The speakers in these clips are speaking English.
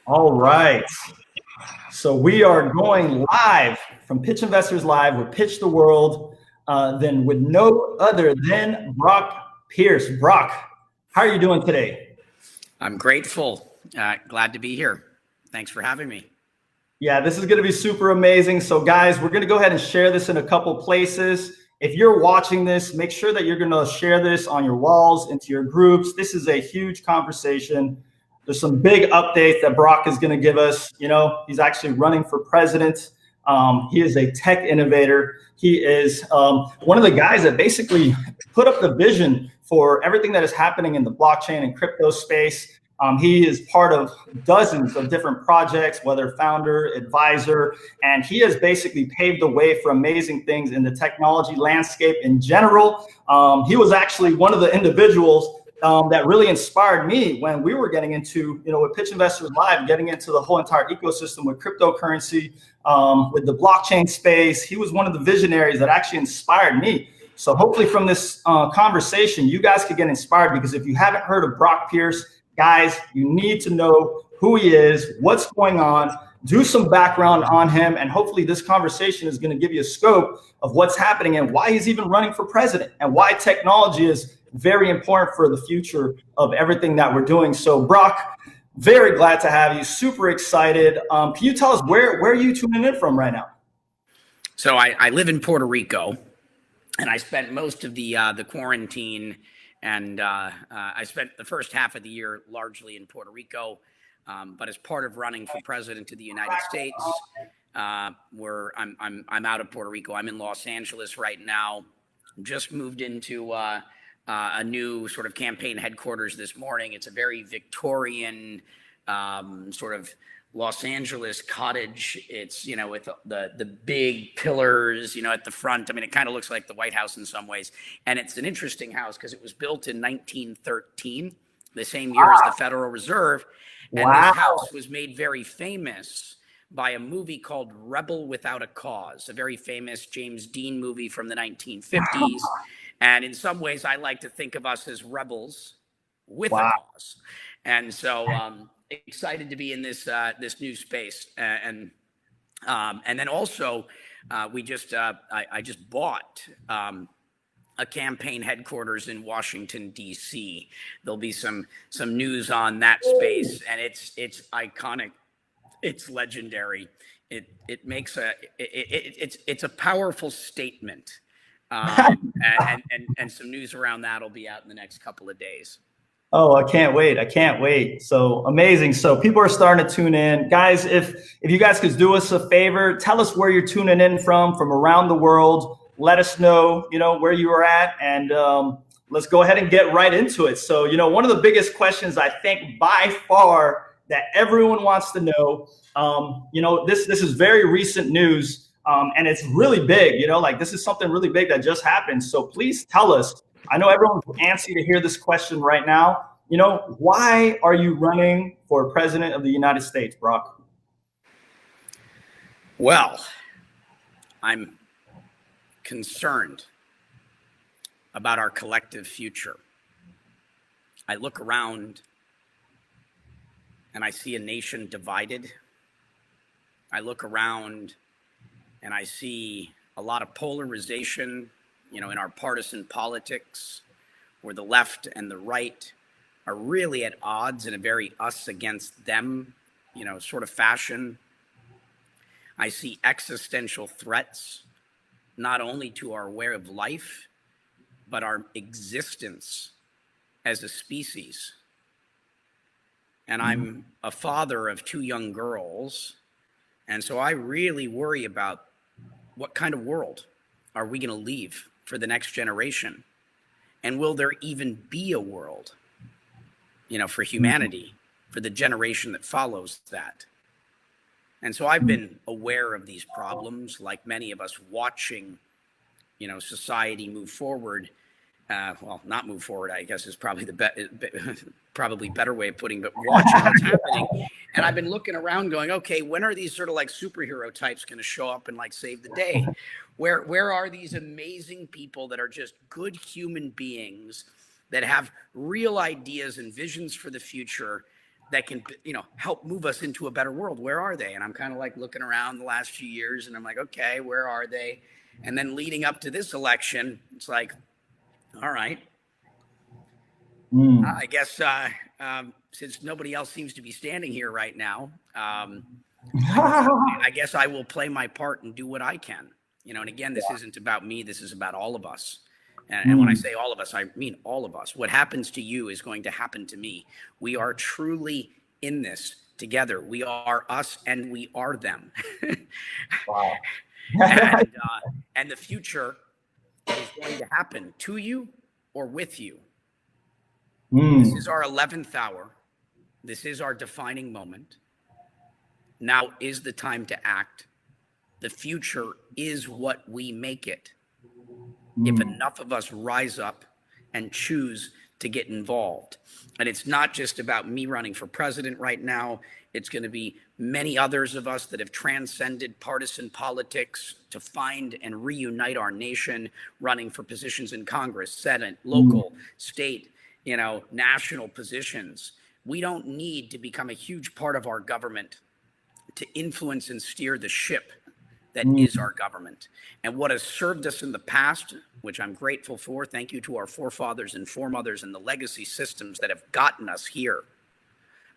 All right. So we are going live from Pitch Investors Live with Pitch the World, then with no other than Brock Pierce. Brock, how are you doing today? I'm grateful. Glad to be here. Thanks for having me. Yeah, this is going to be super amazing. So guys, we're going to go ahead and share this in a couple places. If you're watching this, make sure that you're going to share this on your walls, into your groups. This is a huge conversation. There's some big updates that Brock is going to give us. You know, he's actually running for president. He is a tech innovator. He is one of the guys that basically put up the vision for everything that is happening in the blockchain and crypto space. He is part of dozens of different projects, whether founder, advisor, and he has basically paved the way for amazing things in the technology landscape in general. He was actually one of the individuals that really inspired me when we were getting into, with Pitch Investors Live, getting into the whole entire ecosystem with cryptocurrency, with the blockchain space. He was one of the visionaries that actually inspired me. So hopefully from this conversation, you guys could get inspired, because if you haven't heard of Brock Pierce, guys, you need to know who he is, what's going on, do some background on him, and hopefully this conversation is going to give you a scope of what's happening and why he's even running for president and why technology is very important for the future of everything that we're doing. So Brock, very glad to have you, super excited. Can you tell us where are you tuning in from right now? So I live in Puerto Rico, and I spent most of the quarantine, and I spent the first half of the year largely in Puerto Rico. But as part of running for president of the United States, where I'm out of Puerto Rico, I'm in Los Angeles right now. Just moved into a new sort of campaign headquarters this morning. It's a very Victorian sort of Los Angeles cottage. It's, with the big pillars, at the front. I mean, it kind of looks like the White House in some ways. And it's an interesting house because it was built in 1913, the same year as the Federal Reserve. And this house was made very famous by a movie called Rebel Without a Cause, a very famous James Dean movie from the 1950s. And in some ways, I like to think of us as rebels with a cause. And so excited to be in this this new space. And then also, I just bought a campaign headquarters in Washington, D.C. There'll be some news on that space, and it's iconic. It's legendary. It makes it's a powerful statement. And some news around that will be out in the next couple of days. Oh, I can't wait. I can't wait. So amazing. So people are starting to tune in. Guys, if you guys could do us a favor, tell us where you're tuning in from around the world. Let us know, where you are at, and let's go ahead and get right into it. So, one of the biggest questions I think by far that everyone wants to know, this is very recent news, and it's really big, this is something really big that just happened. So please tell us. I know everyone's antsy to hear this question right now. Why are you running for president of the United States, Brock? Well, I'm concerned about our collective future. I look around and I see a nation divided. I look around and I see a lot of polarization, in our partisan politics, where the left and the right are really at odds in a very us against them, sort of fashion. I see existential threats, not only to our way of life, but our existence as a species. And I'm a father of 2 young girls, and so I really worry about what kind of world are we going to leave for the next generation? And will there even be a world, for humanity, for the generation that follows that? And so I've been aware of these problems, like many of us, watching, society move forward. Well, not move forward, I guess, is probably probably better way of putting, but watching what's happening. And I've been looking around going, okay, when are these sort of like superhero types going to show up and like save the day? Where are these amazing people that are just good human beings that have real ideas and visions for the future, that can, help move us into a better world. Where are they? And I'm kind of like looking around the last few years and I'm like, okay, where are they? And then leading up to this election, it's like, all right, I guess since nobody else seems to be standing here right now, I guess I will play my part and do what I can. And again, this isn't about me. This is about all of us. And when I say all of us, I mean all of us. What happens to you is going to happen to me. We are truly in this together. We are us and we are them. Wow. And the future is going to happen to you or with you. This is our 11th hour. This is our defining moment. Now is the time to act. The future is what we make it. If enough of us rise up and choose to get involved. And it's not just about me running for president right now. It's going to be many others of us that have transcended partisan politics to find and reunite our nation, running for positions in Congress, Senate, local, state, national positions. We don't need to become a huge part of our government to influence and steer the ship that is our government. And what has served us in the past, which I'm grateful for, thank you to our forefathers and foremothers and the legacy systems that have gotten us here.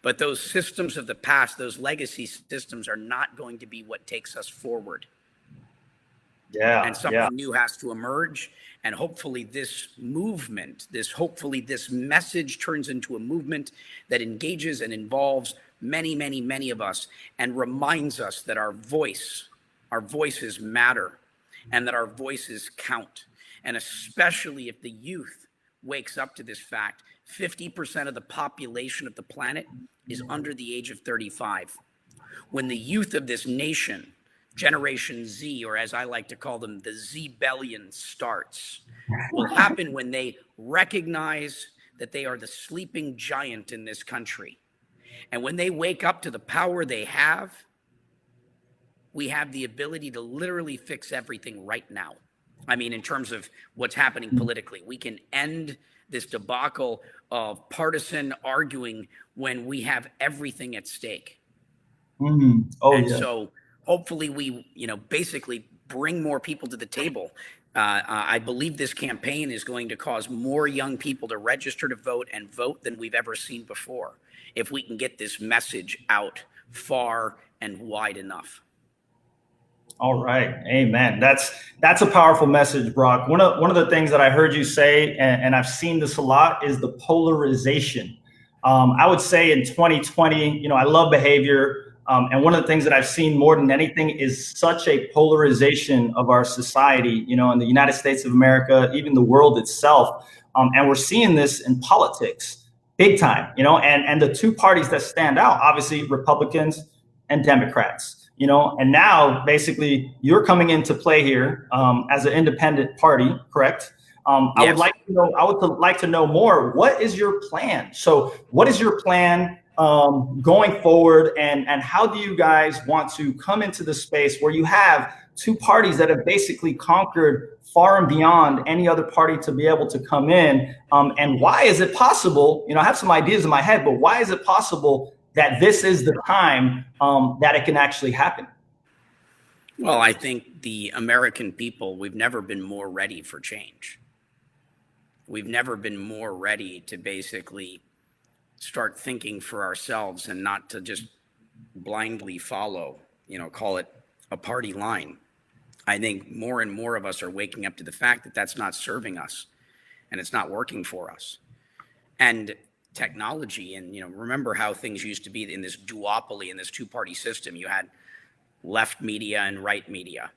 But those systems of the past, those legacy systems are not going to be what takes us forward. And something new has to emerge. And hopefully this movement, this message turns into a movement that engages and involves many, many, many of us and reminds us that our voices matter and that our voices count. And especially if the youth wakes up to this fact, 50% of the population of the planet is under the age of 35. When the youth of this nation, Generation Z, or as I like to call them, the Z-bellion starts, will happen when they recognize that they are the sleeping giant in this country. And when they wake up to the power they have, we have the ability to literally fix everything right now. I mean, in terms of what's happening politically, we can end this debacle of partisan arguing when we have everything at stake. So hopefully we, basically bring more people to the table. I believe this campaign is going to cause more young people to register to vote and vote than we've ever seen before, if we can get this message out far and wide enough. All right. Amen. That's a powerful message, Brock. One of the things that I heard you say, and I've seen this a lot, is the polarization. I would say in 2020, I love behavior. And one of the things that I've seen more than anything is such a polarization of our society, in the United States of America, even the world itself. And we're seeing this in politics big time, and the two parties that stand out, obviously Republicans and Democrats. And now basically you're coming into play here as an independent party, correct? Yes. I would like to know more. What is your plan? So what is your plan going forward, and how do you guys want to come into the space where you have two parties that have basically conquered far and beyond any other party to be able to come in? And why is it possible? I have some ideas in my head, but why is it possible that this is the time that it can actually happen? Well, I think the American people, we've never been more ready for change. We've never been more ready to basically start thinking for ourselves and not to just blindly follow, call it a party line. I think more and more of us are waking up to the fact that that's not serving us and it's not working for us. And technology, and remember how things used to be in this duopoly, in this two-party system. You had left media and right media,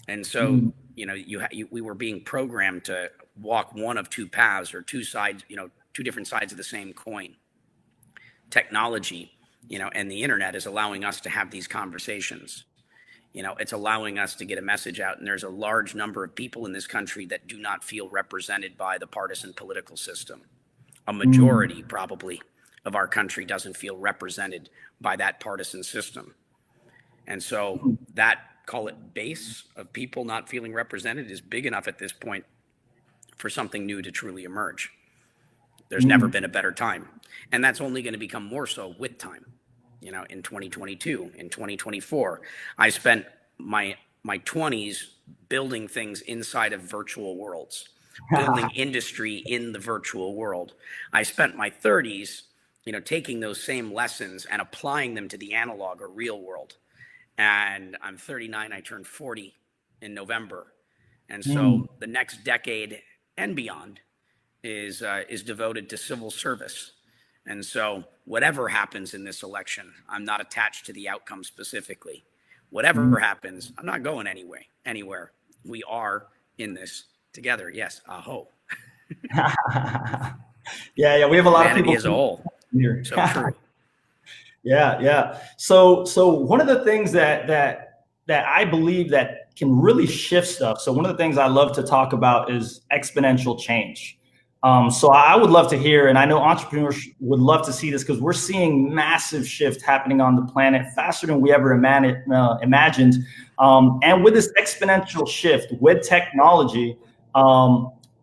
and so we were being programmed to walk one of two paths, or two sides, two different sides of the same coin. Technology, and the internet is allowing us to have these conversations. It's allowing us to get a message out, and there's a large number of people in this country that do not feel represented by the partisan political system. A majority, probably, of our country doesn't feel represented by that partisan system. And so that, call it base of people not feeling represented, is big enough at this point for something new to truly emerge. There's never been a better time. And that's only going to become more so with time. You know, in 2022, in 2024, I spent my 20s building things inside of virtual worlds, building industry in the virtual world. I spent my 30s, you know, taking those same lessons and applying them to the analog or real world. And I'm 39, I turned 40 in November. And so the next decade and beyond is devoted to civil service. And so whatever happens in this election, I'm not attached to the outcome specifically. Whatever happens, I'm not going anywhere. We are in this together. Yes, aho. Yeah, we have a lot of people as a whole. Here. So true. Yeah. So one of the things that I believe that can really shift stuff. So one of the things I love to talk about is exponential change. So I would love to hear, and I know entrepreneurs would love to see this because we're seeing massive shift happening on the planet faster than we ever imagined. And with this exponential shift with technology,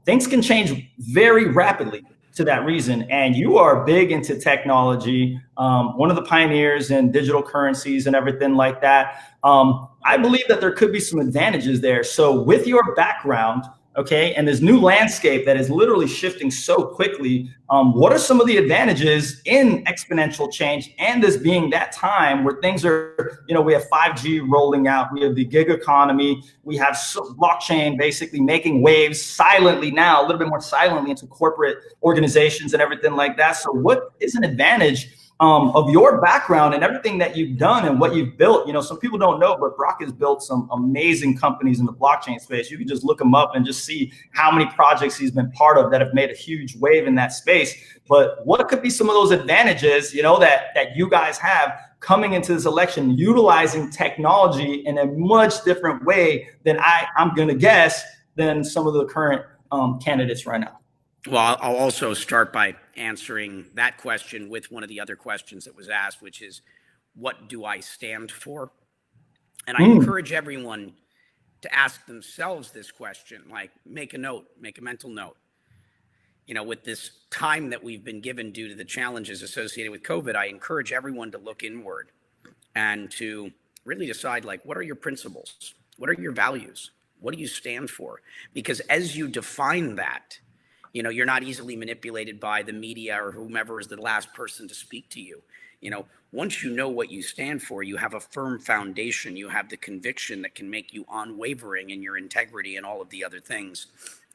things can change very rapidly to that reason. And you are big into technology, one of the pioneers in digital currencies and everything like that. I believe that there could be some advantages there. So with your background, okay, and this new landscape that is literally shifting so quickly, what are some of the advantages in exponential change and this being that time where things are, you know, we have 5G rolling out, we have the gig economy, we have blockchain basically making waves silently now, a little bit more silently into corporate organizations and everything like that. So what is an advantage of your background and everything that you've done and what you've built? You know, some people don't know, but Brock has built some amazing companies in the blockchain space. You can just look him up and just see how many projects he's been part of that have made a huge wave in that space. But what could be some of those advantages, you know, that you guys have coming into this election, utilizing technology in a much different way than I'm going to guess than some of the current candidates right now? Well, I'll also start by answering that question with one of the other questions that was asked, which is, what do I stand for? And I encourage everyone to ask themselves this question, like make a note, make a mental note. You know, with this time that we've been given due to the challenges associated with COVID, I encourage everyone to look inward and to really decide, like, what are your principles? What are your values? What do you stand for? Because as you define that, you know, you're not easily manipulated by the media or whomever is the last person to speak to you. You know, once you know what you stand for, you have a firm foundation. You have the conviction that can make you unwavering in your integrity and all of the other things.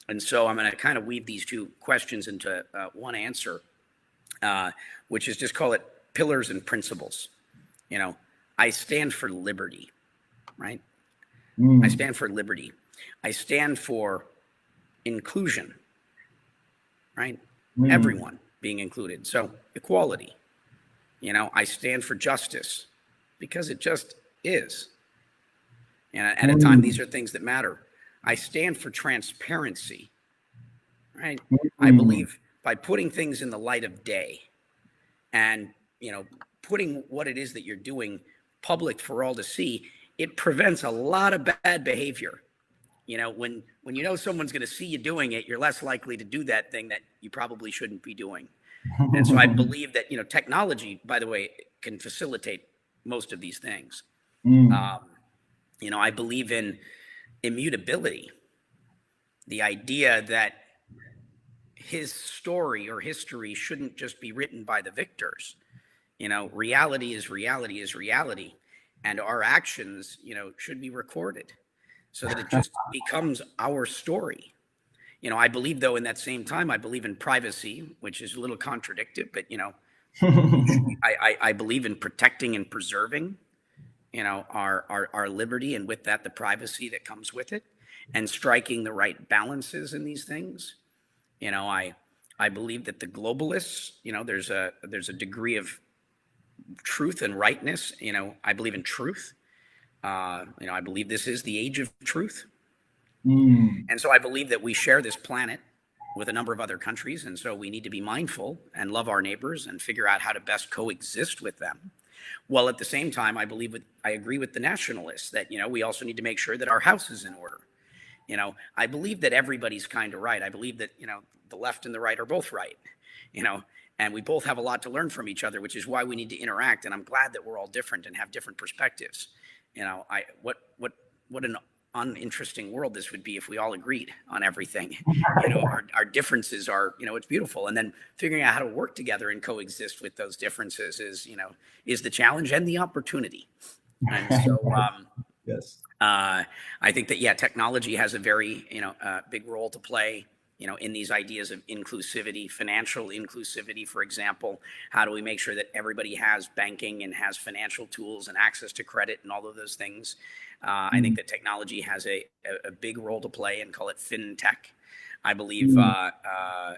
And so I'm going to kind of weave these two questions into one answer, which is just call it pillars and principles. You know, I stand for liberty, right? I stand for liberty. I stand for inclusion. Right? Everyone being included. So equality, you know, I stand for justice because it just is. And at a time, these are things that matter. I stand for transparency, right? I believe by putting things in the light of day and, you know, putting what it is that you're doing public for all to see, it prevents a lot of bad behavior. You know, when you know someone's going to see you doing it, you're less likely to do that thing that you probably shouldn't be doing. And so I believe that, you know, technology, by the way, can facilitate most of these things. You know, I believe in immutability, the idea that his story or history shouldn't just be written by the victors. You know, reality is reality is reality. And our actions, you know, should be recorded, so that it just becomes our story. You know, I believe, though, in that same time, I believe in privacy, which is a little contradictory, but, you know, I believe in protecting and preserving, you know, our liberty, and with that, the privacy that comes with it, and striking the right balances in these things. You know, I believe that the globalists, you know, there's a degree of truth and rightness. You know, I believe in truth. You know, I believe this is the age of truth. And so I believe that we share this planet with a number of other countries. And so we need to be mindful and love our neighbors and figure out how to best coexist with them. While at the same time, I agree with the nationalists that, you know, we also need to make sure that our house is in order. You know, I believe that everybody's kind of right. I believe that, you know, the left and the right are both right, you know, and we both have a lot to learn from each other, which is why we need to interact. And I'm glad that we're all different and have different perspectives. You know, what an uninteresting world this would be if we all agreed on everything. You know, our differences are, you know, it's beautiful. And then figuring out how to work together and coexist with those differences is, you know, is the challenge and the opportunity. And so, yes. I think that, yeah, technology has a very, you know, big role to play, you know, in these ideas of inclusivity, financial inclusivity, for example. How do we make sure that everybody has banking and has financial tools and access to credit and all of those things? I think that technology has a big role to play, and call it fintech. I believe I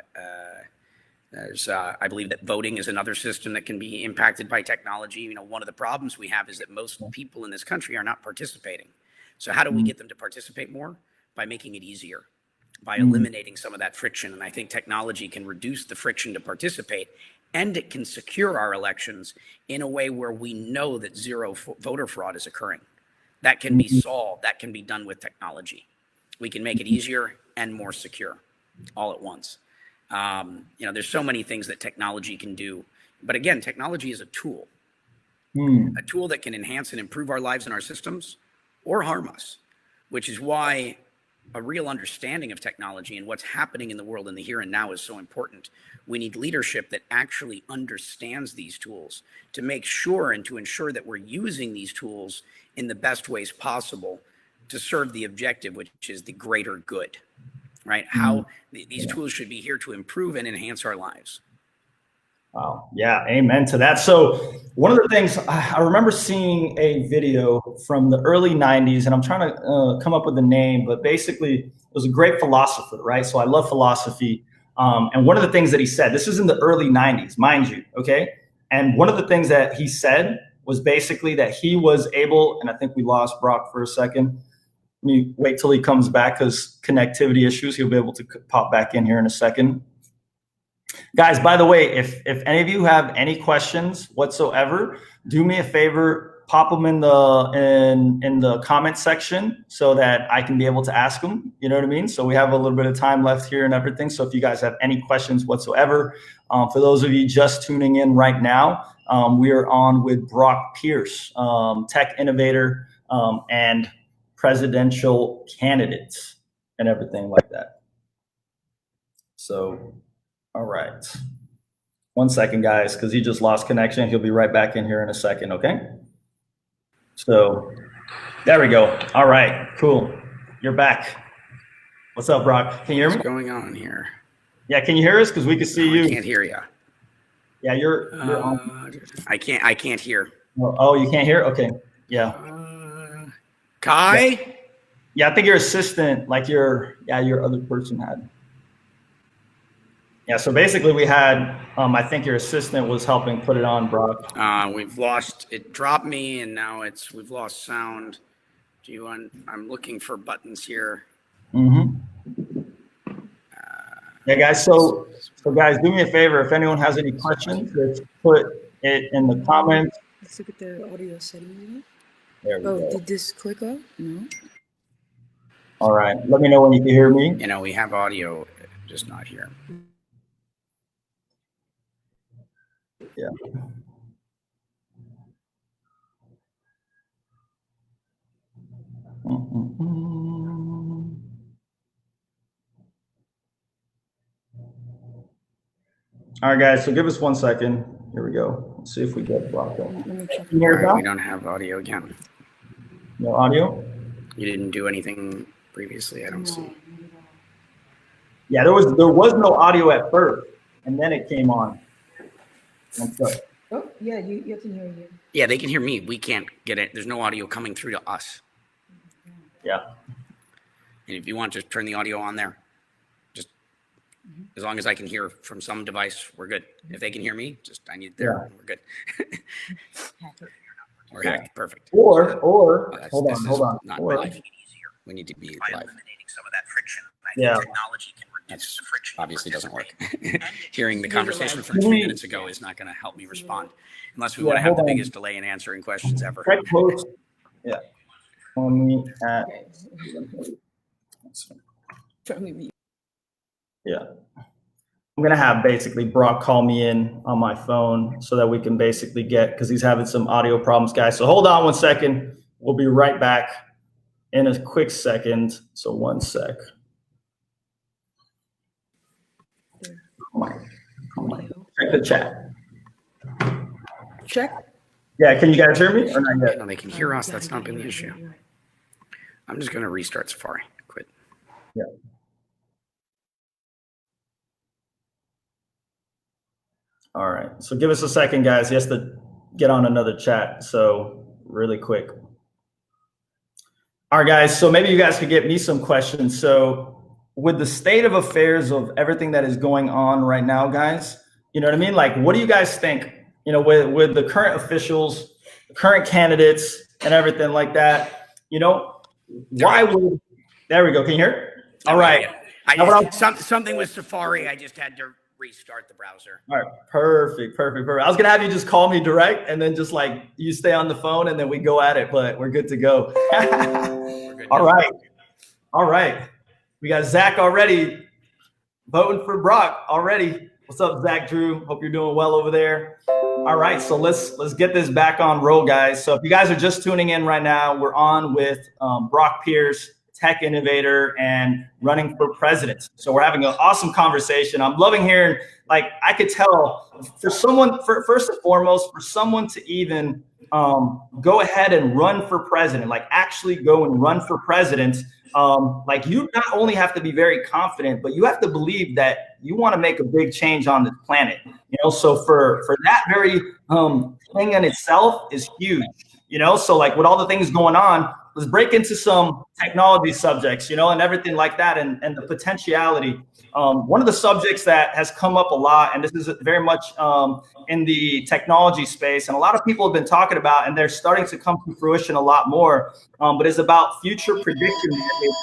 believe that voting is another system that can be impacted by technology. You know, one of the problems we have is that most people in this country are not participating. So how do we get them to participate more? By making it easier, by eliminating some of that friction. And I think technology can reduce the friction to participate, and it can secure our elections in a way where we know that zero voter fraud is occurring. That can be solved. That can be done with technology. We can make it easier and more secure all at once. You know, there's so many things that technology can do. But again, technology is a tool that can enhance and improve our lives and our systems, or harm us, which is why a real understanding of technology and what's happening in the world in the here and now is so important. We need leadership that actually understands these tools to make sure and to ensure that we're using these tools in the best ways possible to serve the objective, which is the greater good, right? How these tools should be here to improve and enhance our lives. Wow. Yeah. Amen to that. So one of the things I remember seeing a video from the early 90s, and I'm trying to come up with a name, but basically it was a great philosopher, right? So I love philosophy. And one of the things that he said, this is in the early 90s, mind you. Okay. And one of the things that he said was basically that he was able, and I think we lost Brock for a second. Let me wait till he comes back, because connectivity issues. He'll be able to pop back in here in a second. Guys, by the way, if any of you have any questions whatsoever, do me a favor, pop them in the comment section so that I can be able to ask them. You know what I mean? So we have a little bit of time left here and everything. So if you guys have any questions whatsoever, for those of you just tuning in right now, we are on with Brock Pierce, tech innovator and presidential candidates and everything like that. So. All right. 1 second, guys, because he just lost connection. He'll be right back in here in a second, okay? So there we go. All right, cool. You're back. What's up, Brock? Can you hear me? What's going on here? Yeah, can you hear us? Because we can see you. I can't hear you. Yeah, you're on. I can't hear. Oh, you can't hear? Okay. Yeah. Kai? Yeah, I think your assistant, like your other person had. Yeah, so basically we had, I think your assistant was helping put it on, Brock. We've lost, it dropped me, and now we've lost sound. I'm looking for buttons here. Yeah, guys, so guys, do me a favor. If anyone has any questions, just put it in the comments. Let's look at the audio settings. There we go. Did this click out? No. All right, let me know when you can hear me. You know, we have audio, just not here. Yeah. All right, guys, so give us 1 second. Here we go. Let's see if we get blocked up. We don't have audio again. No audio? You didn't do anything previously, I don't see. Yeah, there was no audio at first, and then it came on. Oh, yeah, you can hear you. Yeah, they can hear me. We can't get it. There's no audio coming through to us. Yeah. And if you want, just turn the audio on there. Just as long as I can hear from some device, we're good. If they can hear me, I need there. We're good. Or hacked. Perfect. Or hold on. Not live. We need to be live. Eliminating some of that friction. Technology can reduce the friction. Obviously doesn't work. Hearing the conversation from 3 minutes ago is not going to help me respond, unless we want to have the biggest delay in answering questions ever. Yeah. On me at. Yeah. I'm going to have basically Brock call me in on my phone so that we can basically get, because he's having some audio problems, guys. So hold on 1 second. We'll be right back in a quick second. So 1 sec. Check the chat. Check. Yeah, can you guys hear me or not yet? No, they can hear us. That's not been the issue. I'm just going to restart Safari. Quit. Yeah. All right. So give us a second, guys. He has to get on another chat. So really quick. All right, guys. So maybe you guys could get me some questions. So with the state of affairs of everything that is going on right now, guys, you know what I mean? Like, what do you guys think, you know, with the current officials, current candidates and everything like that, you know, why would, there we go. Can you hear? All right. Something with Safari. I just had to restart the browser. All right. Perfect. I was going to have you just call me direct and then just like you stay on the phone and then we go at it, but we're good to go. All right. We got Zach already voting for Brock already. What's up, Zach Drew? Hope you're doing well over there. All right, so let's get this back on roll, guys. So if you guys are just tuning in right now, we're on with Brock Pierce, tech innovator and running for president. So we're having an awesome conversation. I'm loving hearing, like, I could tell for someone, first and foremost, for someone to even go ahead and run for president, like actually go and run for president, like you not only have to be very confident, but you have to believe that you want to make a big change on this planet. You know, so for that very thing in itself is huge. You know, so like with all the things going on, let's break into some technology subjects, you know, and everything like that, and the potentiality. One of the subjects that has come up a lot, and this is very much in the technology space, and a lot of people have been talking about, and they're starting to come to fruition a lot more, but it's about future prediction markets.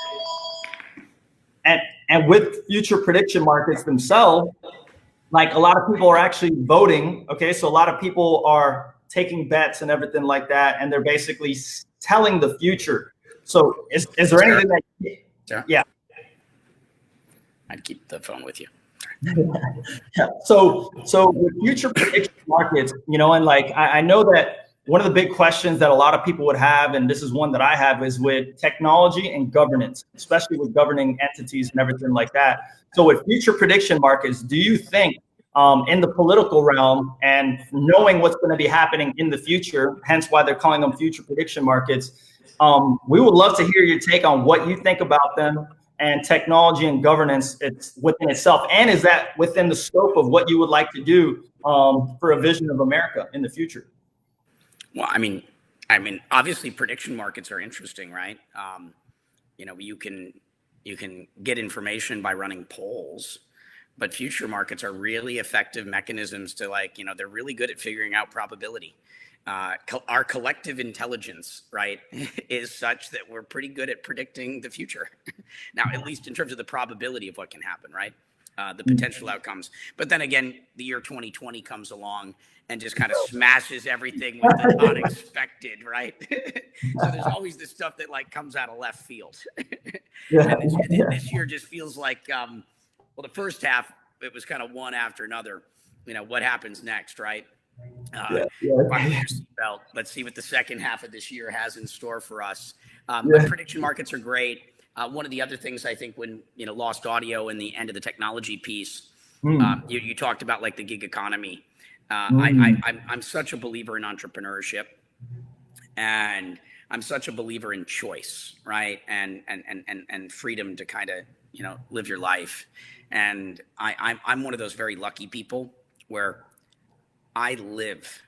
And with future prediction markets themselves, like a lot of people are actually voting. Okay, so a lot of people are taking bets and everything like that, and they're basically telling the future. So is there anything that, yeah. I'd keep the phone with you. Yeah. So with future prediction markets, you know, and like I know that one of the big questions that a lot of people would have, and this is one that I have, is with technology and governance, especially with governing entities and everything like that. So with future prediction markets, do you think in the political realm and knowing what's going to be happening in the future, hence why they're calling them future prediction markets, we would love to hear your take on what you think about them and technology and governance it's within itself. And is that within the scope of what you would like to do for a vision of America in the future? Well, I mean, obviously prediction markets are interesting, right? You know, you can get information by running polls, but future markets are really effective mechanisms to, like, you know, they're really good at figuring out probability. Our collective intelligence, right, is such that we're pretty good at predicting the future. Now, at least in terms of the probability of what can happen, right? The potential outcomes. But then again, the year 2020 comes along and just kind of smashes everything with the unexpected, right? So there's always this stuff that like comes out of left field. And this year just feels like, well, the first half, it was kind of one after another. You know, what happens next, right? Buckle your seatbelt. Let's see what the second half of this year has in store for us. But prediction markets are great. One of the other things I think when, you know, lost audio in the end of the technology piece, you talked about like the gig economy. I'm such a believer in entrepreneurship, and I'm such a believer in choice, right? And freedom to kind of, you know, live your life. And I'm one of those very lucky people where I live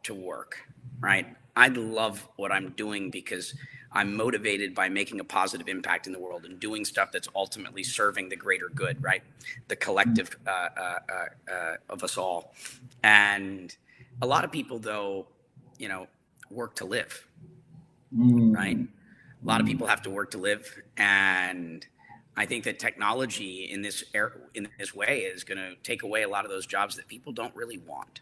to work, right? I love what I'm doing because I'm motivated by making a positive impact in the world and doing stuff that's ultimately serving the greater good, right? The collective of us all. And a lot of people, though, you know, work to live, right? A lot of people have to work to live. And I think that technology in this way is going to take away a lot of those jobs that people don't really want.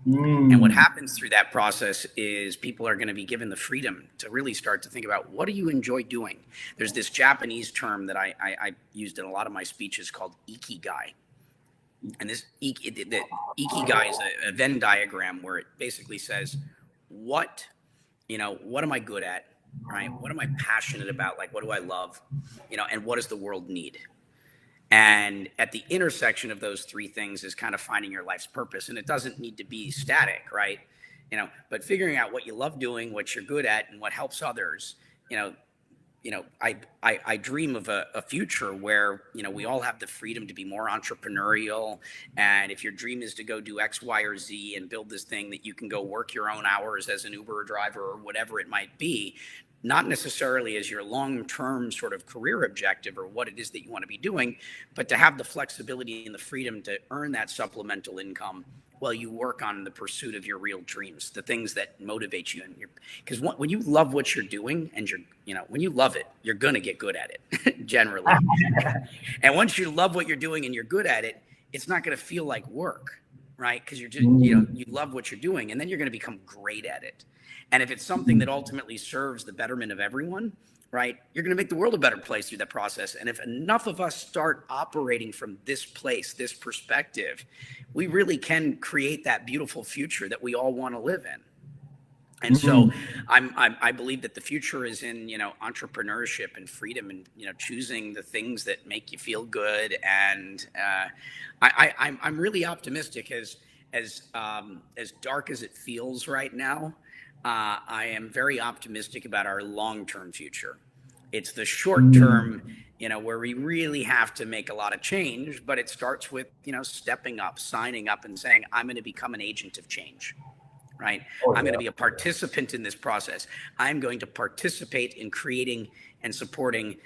And what happens through that process is people are going to be given the freedom to really start to think about, what do you enjoy doing? There's this Japanese term that I used in a lot of my speeches called ikigai. And the ikigai is a Venn diagram where it basically says, what am I good at, right? What am I passionate about? Like, what do I love? And what does the world need? And at the intersection of those three things is kind of finding your life's purpose. And it doesn't need to be static, right? But figuring out what you love doing, what you're good at, and what helps others. I dream of a future where, we all have the freedom to be more entrepreneurial. And if your dream is to go do X, Y, or Z and build this thing that you can go work your own hours as an Uber driver or whatever it might be, not necessarily as your long-term sort of career objective or what it is that you want to be doing, but to have the flexibility and the freedom to earn that supplemental income while you work on the pursuit of your real dreams, the things that motivate you. Because when you love what you're doing and when you love it, you're going to get good at it generally. And once you love what you're doing and you're good at it, it's not going to feel like work, right? Because you're just, you love what you're doing, and then you're going to become great at it. And if it's something that ultimately serves the betterment of everyone, right, you're going to make the world a better place through that process. And if enough of us start operating from this place, this perspective, we really can create that beautiful future that we all want to live in. And so I believe that the future is in, entrepreneurship and freedom and, choosing the things that make you feel good. And I'm really optimistic as dark as it feels right now. I am very optimistic about our long-term future. It's the short-term, where we really have to make a lot of change, but it starts with, stepping up, signing up and saying, I'm going to become an agent of change, right? I'm going to be a participant in this process. I'm going to participate in creating and supporting,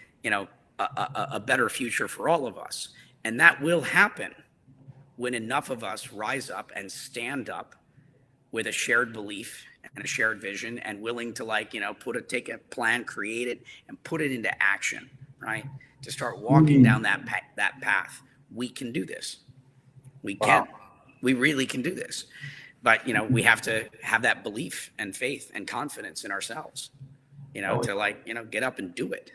a better future for all of us. And that will happen when enough of us rise up and stand up with a shared belief and a shared vision, and willing to take a plan, create it, and put it into action, right? To start walking down that path. We can do this. We can. Wow. We really can do this. But, we have to have that belief and faith and confidence in ourselves, to get up and do it.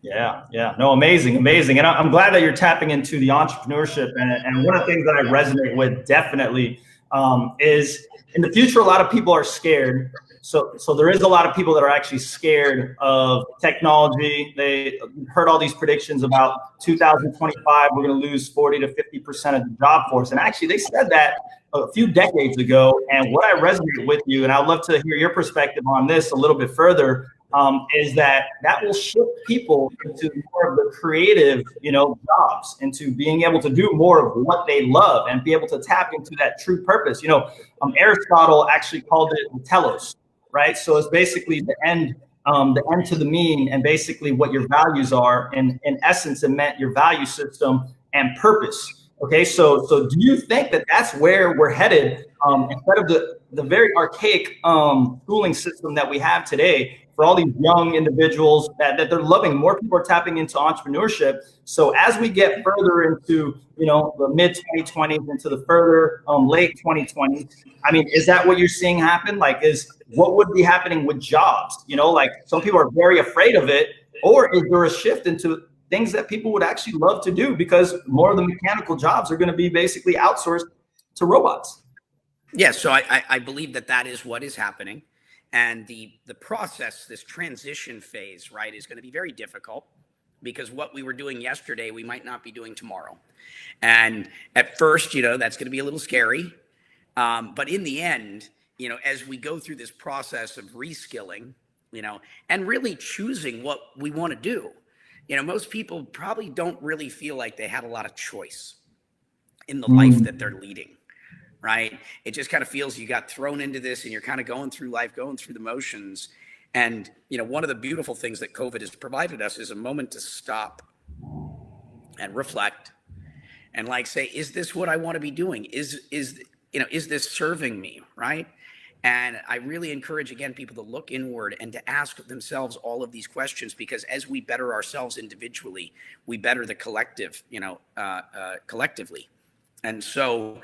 Yeah. No, amazing. And I'm glad that you're tapping into the entrepreneurship. And one of the things that I resonate with definitely is, in the future, a lot of people are scared. So there is a lot of people that are actually scared of technology. They heard all these predictions about 2025, we're going to lose 40 to 50% of the job force. And actually, they said that a few decades ago. And what I resonate with you, and I'd love to hear your perspective on this a little bit further, is that will shift people into more of the creative, jobs, into being able to do more of what they love and be able to tap into that true purpose. Aristotle actually called it telos, right? So it's basically the end to the mean, and basically what your values are. And in essence, it meant your value system and purpose. Okay, so do you think that that's where we're headed, instead of the very archaic schooling system that we have today? For all these young individuals that they're loving, more people are tapping into entrepreneurship. So as we get further into, the mid 2020s, into the further late 2020s, I mean, is that what you're seeing happen? Like, what would be happening with jobs? Like, some people are very afraid of it, or is there a shift into things that people would actually love to do, because more of the mechanical jobs are going to be basically outsourced to robots? Yeah, so I believe that is what is happening. And the process, this transition phase, right, is going to be very difficult, because what we were doing yesterday, we might not be doing tomorrow. And at first, that's going to be a little scary. But in the end, as we go through this process of reskilling, and really choosing what we want to do, most people probably don't really feel like they had a lot of choice in the life that they're leading. Right? It just kind of feels you got thrown into this and you're kind of going through life, going through the motions. And, one of the beautiful things that COVID has provided us is a moment to stop and reflect and say, is this what I want to be doing? Is this serving me? Right? And I really encourage, again, people to look inward and to ask themselves all of these questions, because as we better ourselves individually, we better the collective, collectively. And so,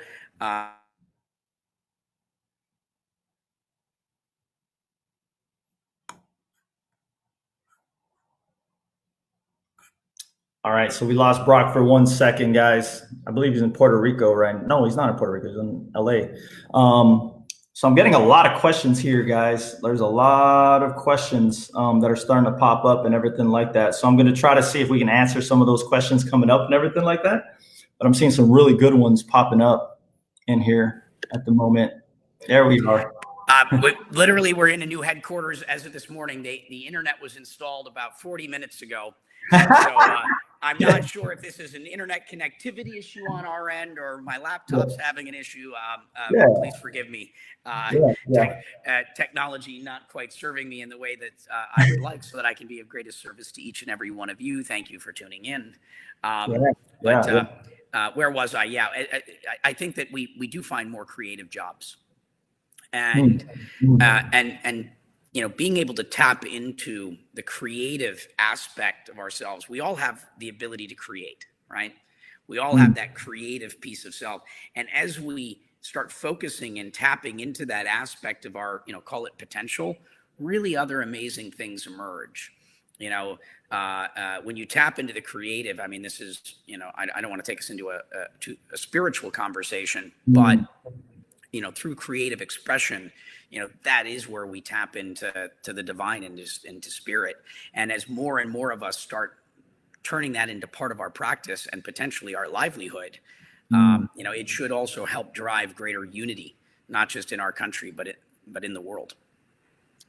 All right, so we lost Brock for 1 second, guys. I believe he's in Puerto Rico, right? No, he's not in Puerto Rico. He's in LA. So I'm getting a lot of questions here, guys. There's a lot of questions that are starting to pop up and everything like that. So I'm going to try to see if we can answer some of those questions coming up and everything like that. But I'm seeing some really good ones popping up in here at the moment. There we are. Literally, we're in a new headquarters as of this morning. The internet was installed about 40 minutes ago. So I'm not sure if this is an internet connectivity issue on our end or my laptop's having an issue. Please forgive me. Technology not quite serving me in the way that I would like, so that I can be of greatest service to each and every one of you. Thank you for tuning in. Where was I? Yeah, I think that we do find more creative jobs, and you know, being able to tap into the creative aspect of ourselves. We all have the ability to create, right? We all have that creative piece of self. And as we start focusing and tapping into that aspect of our, you know, call it potential, really other amazing things emerge. You know, when you tap into the creative, I mean, this is, you know, I don't want to take us into a spiritual conversation, but you know, through creative expression, you know, that is where we tap into the divine and into spirit. And as more and more of us start turning that into part of our practice and potentially our livelihood, you know, it should also help drive greater unity, not just in our country, but in the world.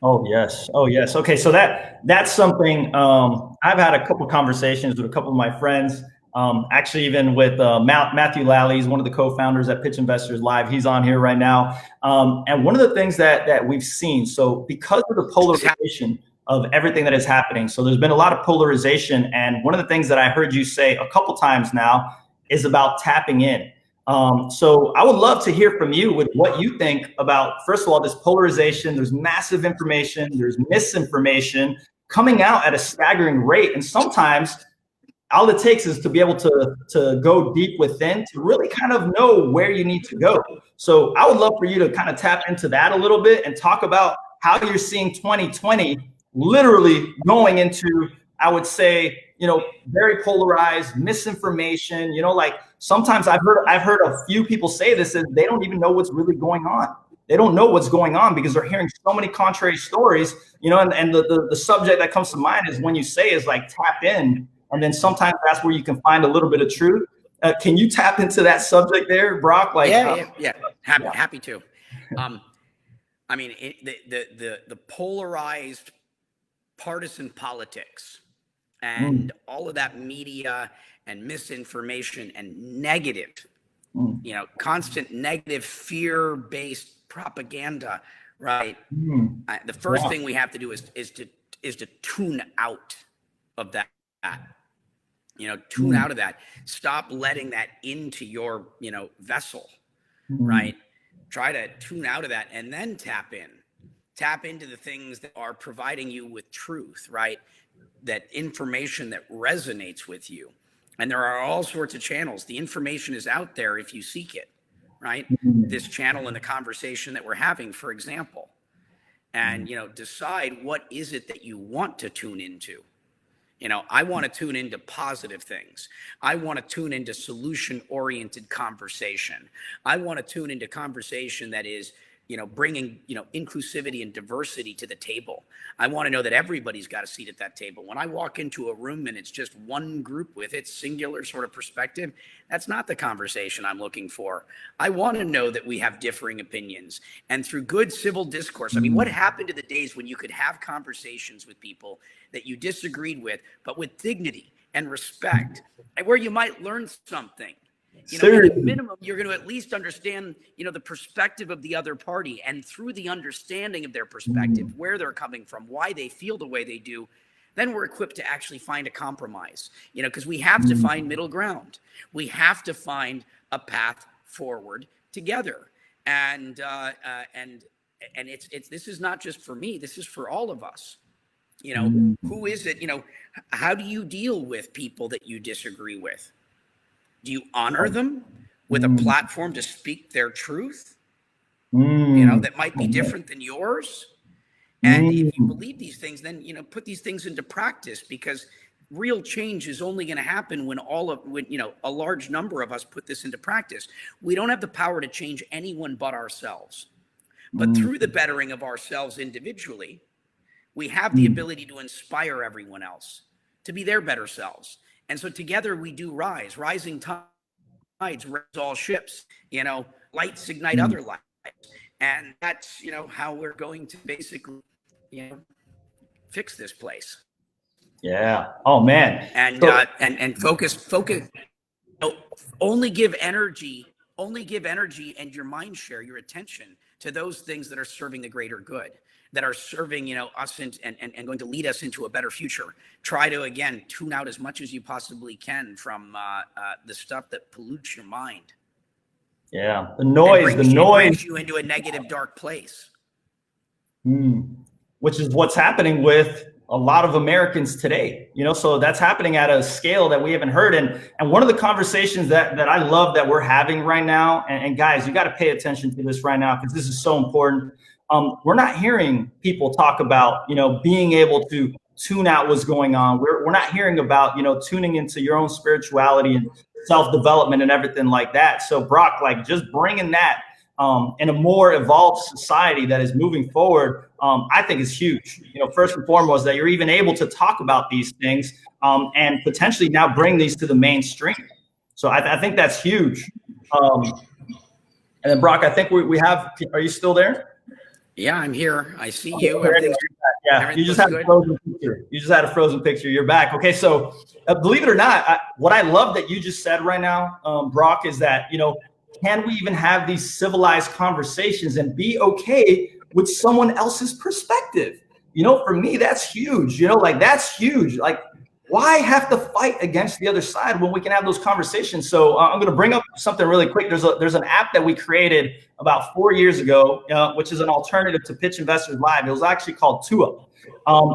Oh yes. Oh yes. Okay. So that's something I've had a couple of conversations with a couple of my friends. Actually, even with Matthew Lally, he's one of the co-founders at Pitch Investors Live. He's on here right now. And one of the things that we've seen, so because of the polarization of everything that is happening, so there's been a lot of polarization. And one of the things that I heard you say a couple times now is about tapping in. So I would love to hear from you with what you think about, first of all, this polarization. There's massive information, there's misinformation coming out at a staggering rate. And sometimes all it takes is to be able to go deep within to really kind of know where you need to go. So I would love for you to kind of tap into that a little bit and talk about how you're seeing 2020 literally going into, I would say, you know, very polarized, misinformation. You know, like sometimes I've heard a few people say this, and they don't even know what's really going on. They don't know what's going on because they're hearing so many contrary stories, you know, and the subject that comes to mind is when you say is like tap in. And then sometimes that's where you can find a little bit of truth. Can you tap into that subject there, Brock? Like, happy to. I mean, the polarized partisan politics and all of that media and misinformation and negative, you know, constant negative fear-based propaganda, right? The first thing we have to do is to tune out of that. You know, tune out of that. Stop letting that into your, you know, vessel, right? Try to tune out of that and then tap into the things that are providing you with truth, right? That information that resonates with you. And there are all sorts of channels. The information is out there if you seek it, right? This channel and the conversation that we're having, for example, and, you know, decide what is it that you want to tune into. You know, I want to tune into positive things. I want to tune into solution-oriented conversation. I want to tune into conversation that is, you know, bringing, you know, inclusivity and diversity to the table. I want to know that everybody's got a seat at that table. When I walk into a room and it's just one group with its singular sort of perspective, that's not the conversation I'm looking for. I want to know that we have differing opinions. And through good civil discourse, I mean, what happened to the days when you could have conversations with people that you disagreed with, but with dignity and respect, and where you might learn something? You know, at minimum, you're going to at least understand, you know, the perspective of the other party, and through the understanding of their perspective, where they're coming from, why they feel the way they do, then we're equipped to actually find a compromise, you know, because we have to find middle ground. We have to find a path forward together. And it's this is not just for me, this is for all of us. You know, who is it? You know, how do you deal with people that you disagree with? Do you honor them with a platform to speak their truth, you know, that might be different than yours? And if you believe these things, then, you know, put these things into practice, because real change is only going to happen when a large number of us put this into practice. We don't have the power to change anyone but ourselves. But through the bettering of ourselves individually, we have the ability to inspire everyone else to be their better selves. And so together we do rise. Rising tides raise all ships. Lights ignite other lights. And that's, how we're going to basically, fix this place. Yeah. Oh man. And focus. Only give energy and your mind share, your attention to those things that are serving the greater good, that are serving, us and going to lead us into a better future. Try to, again, tune out as much as you possibly can from the stuff that pollutes your mind. Yeah. The noise brings you into a negative, dark place. Which is what's happening with a lot of Americans today, so that's happening at a scale that we haven't heard. And one of the conversations that I love that we're having right now, and guys, you got to pay attention to this right now, because this is so important. We're not hearing people talk about, being able to tune out what's going on. We're not hearing about, tuning into your own spirituality and self-development and everything like that. So Brock, just bringing that in a more evolved society that is moving forward, I think is huge. First and foremost, that you're even able to talk about these things and potentially now bring these to the mainstream. So I think that's huge. And then Brock, I think we have, are you still there? Yeah, I'm here. I see okay, you. Yeah, you just had a frozen picture. You just had a frozen picture. You're back. Okay, so believe it or not, what I love that you just said right now, Brock, is that, can we even have these civilized conversations and be okay with someone else's perspective? For me, that's huge. That's huge. Why have to fight against the other side when we can have those conversations? So I'm going to bring up something really quick. There's an app that we created about 4 years ago, which is an alternative to Pitch Investors Live. It was actually called Tua.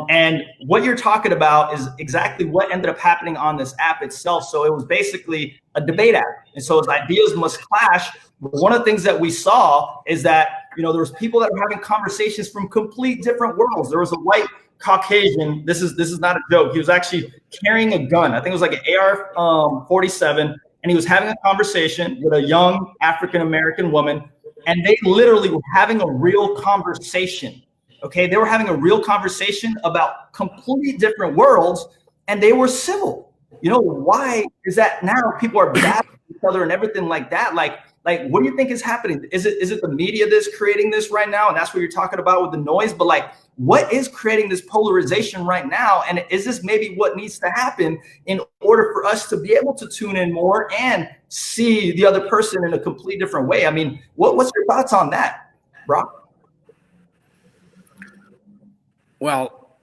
And what you're talking about is exactly what ended up happening on this app itself. So it was basically a debate app. And so its ideas must clash. But one of the things that we saw is that, there was people that were having conversations from complete different worlds. There was a white Caucasian. This is not a joke. He was actually carrying a gun. I think it was like an AR-47. And he was having a conversation with a young African-American woman. And they literally were having a real conversation. Okay, they were having a real conversation about completely different worlds, and they were civil. Why is that now people are battling each other and everything like that? Like, what do you think is happening? Is it the media that's creating this right now? And that's what you're talking about with the noise. But what is creating this polarization right now? And is this maybe what needs to happen in order for us to be able to tune in more and see the other person in a completely different way? I mean, what's your thoughts on that, Brock? Well,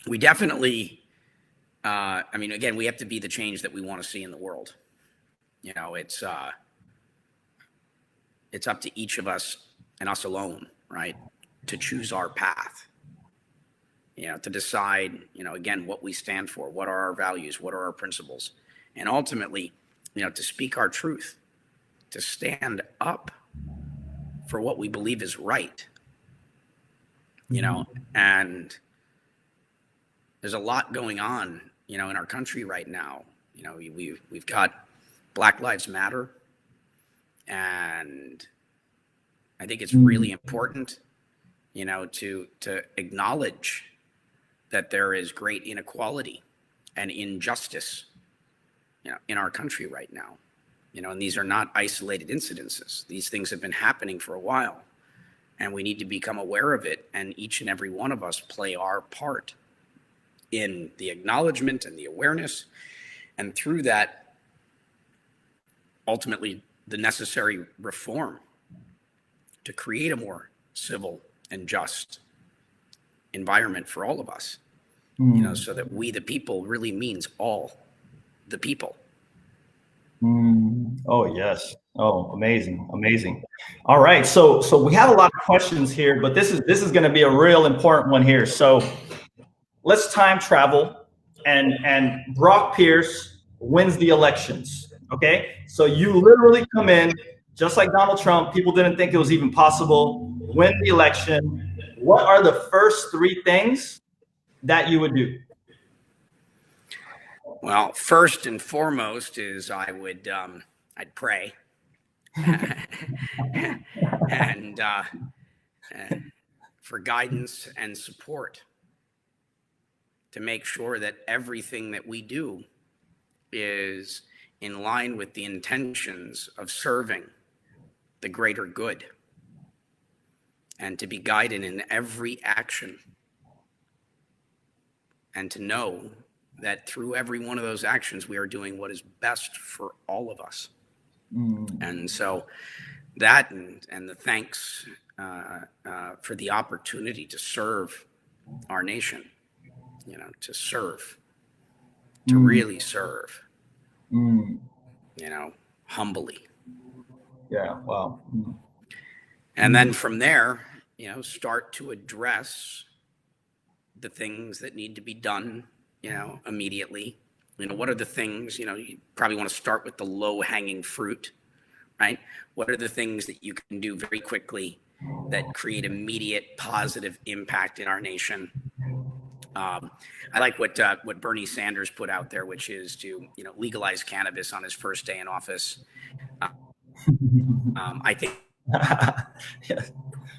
we definitely, again, we have to be the change that we want to see in the world. It's up to each of us and us alone, right, to choose our path, to decide, again, what we stand for, what are our values, what are our principles, and ultimately, to speak our truth, to stand up for what we believe is right. And there's a lot going on, in our country right now. We've got Black Lives Matter, and I think it's really important, to acknowledge that there is great inequality and injustice, in our country right now, and these are not isolated incidences. These things have been happening for a while. And we need to become aware of it, and each and every one of us play our part in the acknowledgement and the awareness, and through that, ultimately, the necessary reform to create a more civil and just environment for all of us, so that we, the people, really means all the people. Oh, yes. Oh, amazing. Amazing. All right. So we have a lot of questions here, but this is going to be a real important one here. So let's time travel and Brock Pierce wins the elections. Okay. So you literally come in just like Donald Trump. People didn't think it was even possible. Win the election. What are the first 3 things that you would do? Well, first and foremost is I'd pray and for guidance and support to make sure that everything that we do is in line with the intentions of serving the greater good, and to be guided in every action, and to know that through every one of those actions, we are doing what is best for all of us. And so that and the thanks for the opportunity to serve our nation, to serve, to really serve, humbly. Yeah. Wow. And then from there, start to address the things that need to be done, immediately. What are the things, you probably want to start with the low hanging fruit, right? What are the things that you can do very quickly that create immediate positive impact in our nation? I like what Bernie Sanders put out there, which is to, legalize cannabis on his first day in office. I think, Yes.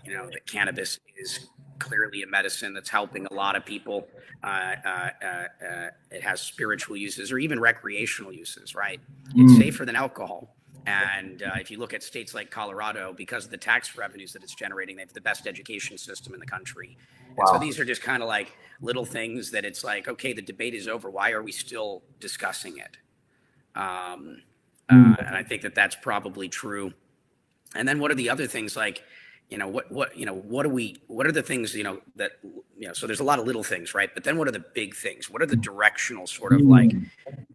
that cannabis is clearly a medicine that's helping a lot of people. It has spiritual uses or even recreational uses, right? It's safer than alcohol. And if you look at states like Colorado, because of the tax revenues that it's generating, they have the best education system in the country. Wow. And so these are just kind of like little things that it's like, okay, the debate is over. Why are we still discussing it? And I think that that's probably true. And then what are the other things like, what are the things, that, so there's a lot of little things, right? But then what are the big things? What are the directional sort of like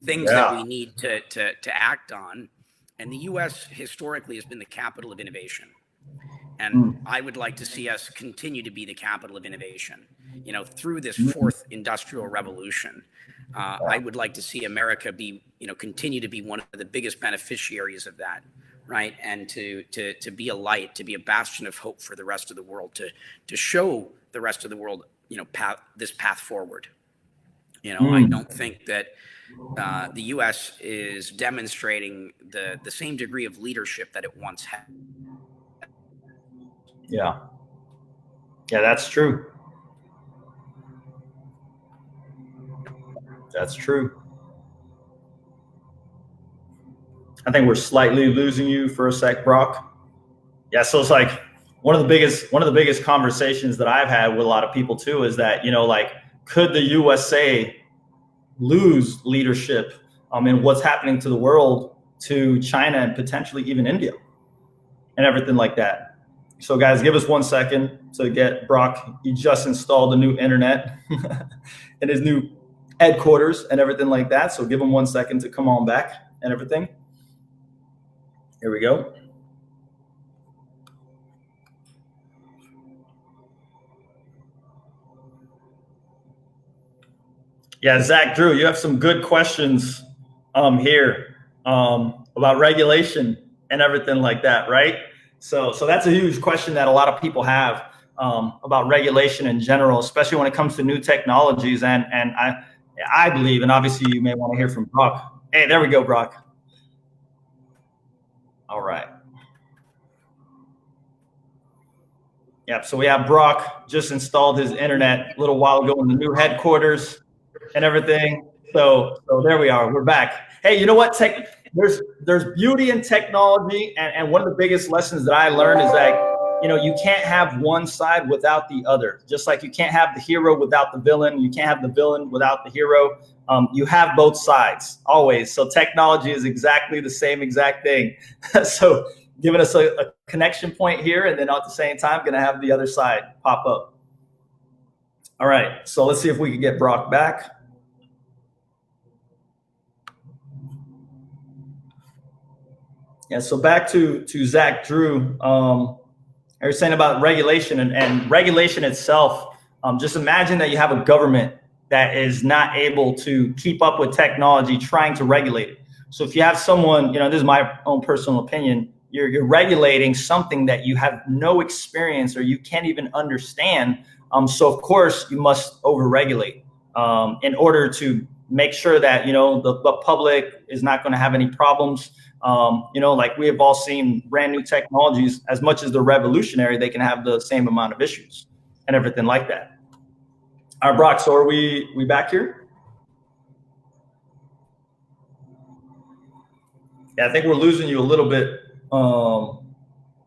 things that we need to act on? And the U.S. historically has been the capital of innovation. And I would like to see us continue to be the capital of innovation, through this fourth industrial revolution. I would like to see America be, continue to be one of the biggest beneficiaries of that, right? And to be a light, to be a bastion of hope for the rest of the world, to show the rest of the world, this path forward. I don't think that the U.S. is demonstrating the same degree of leadership that it once had. Yeah, that's true. That's true. I think we're slightly losing you for a sec, Brock. Yeah, so it's like one of the biggest conversations that I've had with a lot of people too is that, could the USA lose leadership in what's happening to the world, to China and potentially even India and everything like that. So guys, give us 1 second to get Brock. He just installed the new internet in his new headquarters and everything like that. So give him 1 second to come on back and everything. Here we go. Yeah, Zach Drew, you have some good questions here about regulation and everything like that, right? So that's a huge question that a lot of people have about regulation in general, especially when it comes to new technologies. And I believe, and obviously you may want to hear from Brock. Hey, there we go, Brock. All right. Yep. So we have Brock just installed his internet a little while ago in the new headquarters and everything. So there we are. We're back. Hey, you know what? There's beauty in technology, and one of the biggest lessons that I learned is that you can't have one side without the other. Just like you can't have the hero without the villain, you can't have the villain without the hero. You have both sides always. So technology is exactly the same exact thing. So giving us a connection point here, and then at the same time, going to have the other side pop up. All right. So let's see if we can get Brock back. Yeah, so back to Zach Drew. I was saying about regulation and regulation itself. Just imagine that you have a government that is not able to keep up with technology, trying to regulate it. So if you have someone, this is my own personal opinion, you're regulating something that you have no experience or you can't even understand. So of course you must overregulate in order to make sure that, the public is not going to have any problems. Like we have all seen brand new technologies, as much as they're revolutionary, they can have the same amount of issues and everything like that. All right, Brock, so are we back here? Yeah, I think we're losing you a little bit,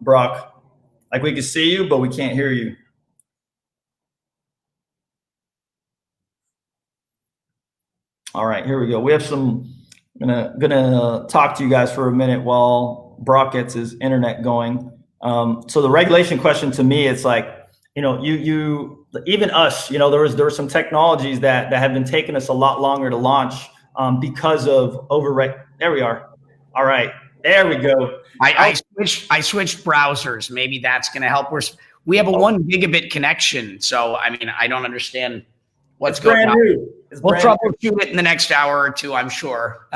Brock. Like we can see you, but we can't hear you. All right, here we go. We have some, I'm gonna talk to you guys for a minute while Brock gets his internet going. So the regulation question to me, it's like, you even us, there were some technologies that have been taking us a lot longer to launch because of there we are. All right, there we go. I switched browsers. Maybe that's going to help. We have a 1 gigabit connection, so I mean, I don't understand what's going on. We'll troubleshoot it in the next hour or two, I'm sure.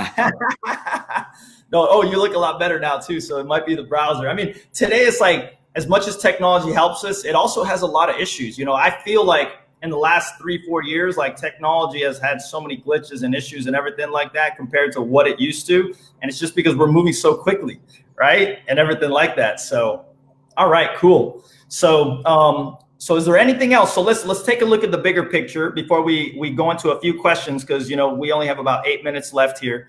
No, you look a lot better now too, so it might be the browser. I mean, today it's like, as much as technology helps us, it also has a lot of issues. I feel like in the last 3-4 years, like technology has had so many glitches and issues and everything like that compared to what it used to. And it's just because we're moving so quickly, right? And everything like that. So, all right, cool. So is there anything else? So let's take a look at the bigger picture before we go into a few questions, because we only have about 8 minutes left here.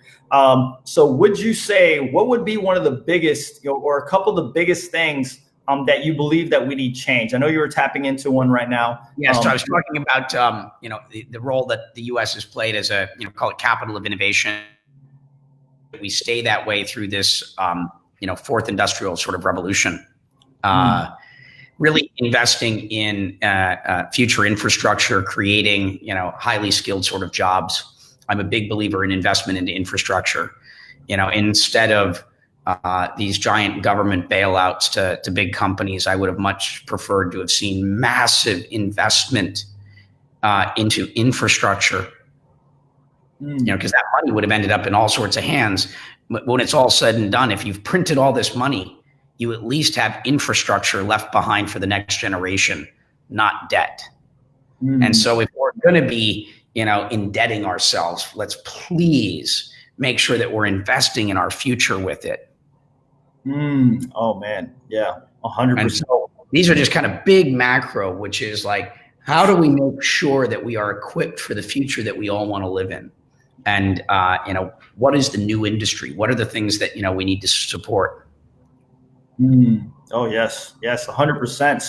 So would you say, what would be one of the biggest, or a couple of the biggest things that you believe that we need change? I know you were tapping into one right now. Yes, so I was talking about the role that the U.S. has played as a call it capital of innovation. We stay that way through this fourth industrial sort of revolution. Really investing in future infrastructure, creating highly skilled sort of jobs. I'm a big believer in investment into infrastructure. Instead of these giant government bailouts to big companies, I would have much preferred to have seen massive investment into infrastructure. Because that money would have ended up in all sorts of hands. But when it's all said and done, if you've printed all this money, you at least have infrastructure left behind for the next generation, not debt. And so if we're going to be, indebting ourselves, let's please make sure that we're investing in our future with it. Oh man. Yeah. 100%. And so these are just kind of big macro, which is like, how do we make sure that we are equipped for the future that we all want to live in? And, what is the new industry? What are the things that, we need to support? Oh, yes. Yes. 100%.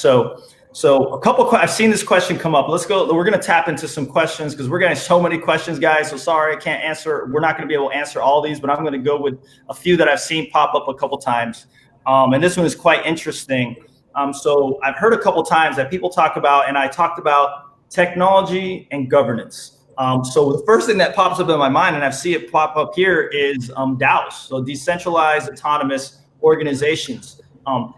So a couple I've seen this question come up. Let's go. We're going to tap into some questions because we're getting so many questions, guys. So sorry, I can't answer. We're not going to be able to answer all these, but I'm going to go with a few that I've seen pop up a couple times. And this one is quite interesting. So I've heard a couple times that people talk about, and I talked about technology and governance. So the first thing that pops up in my mind, and I see it pop up here, is DAOs, so decentralized autonomous organizations.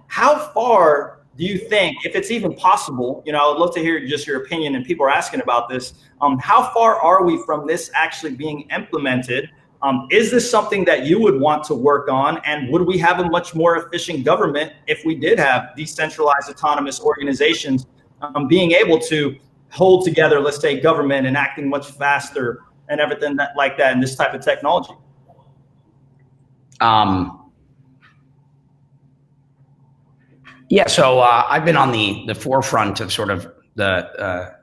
How far do you think, if it's even possible, I would love to hear just your opinion, and people are asking about this, how far are we from this actually being implemented? Is this something that you would want to work on? And would we have a much more efficient government if we did have decentralized autonomous organizations being able to hold together, let's say, government and acting much faster and everything like that in this type of technology? Yeah, so I've been on the forefront of sort of the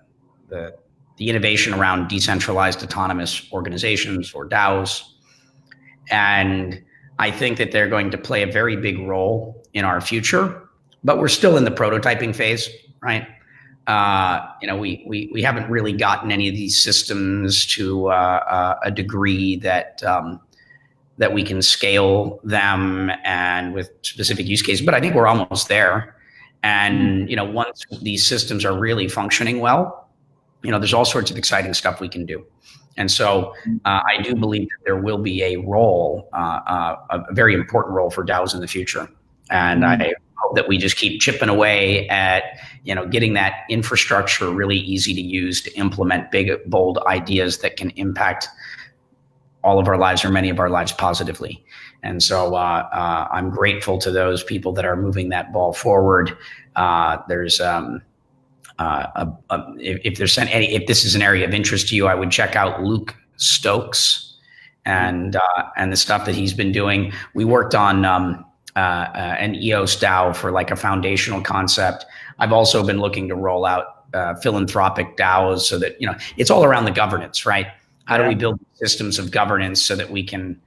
innovation around decentralized autonomous organizations, or DAOs, and I think that they're going to play a very big role in our future. But we're still in the prototyping phase, right? We haven't really gotten any of these systems to a degree that that we can scale them and with specific use cases, but I think we're almost there. And, once these systems are really functioning well, there's all sorts of exciting stuff we can do. And so I do believe that there will be a role, a very important role for DAOs in the future. And I hope that we just keep chipping away at, getting that infrastructure really easy to use to implement big, bold ideas that can impact all of our lives, or many of our lives, positively. And so I'm grateful to those people that are moving that ball forward. There's if this is an area of interest to you, I would check out Luke Stokes and the stuff that he's been doing. We worked on an EOS DAO for like a foundational concept. I've also been looking to roll out philanthropic DAOs so that, it's all around the governance, right? How do we build systems of governance so that we can,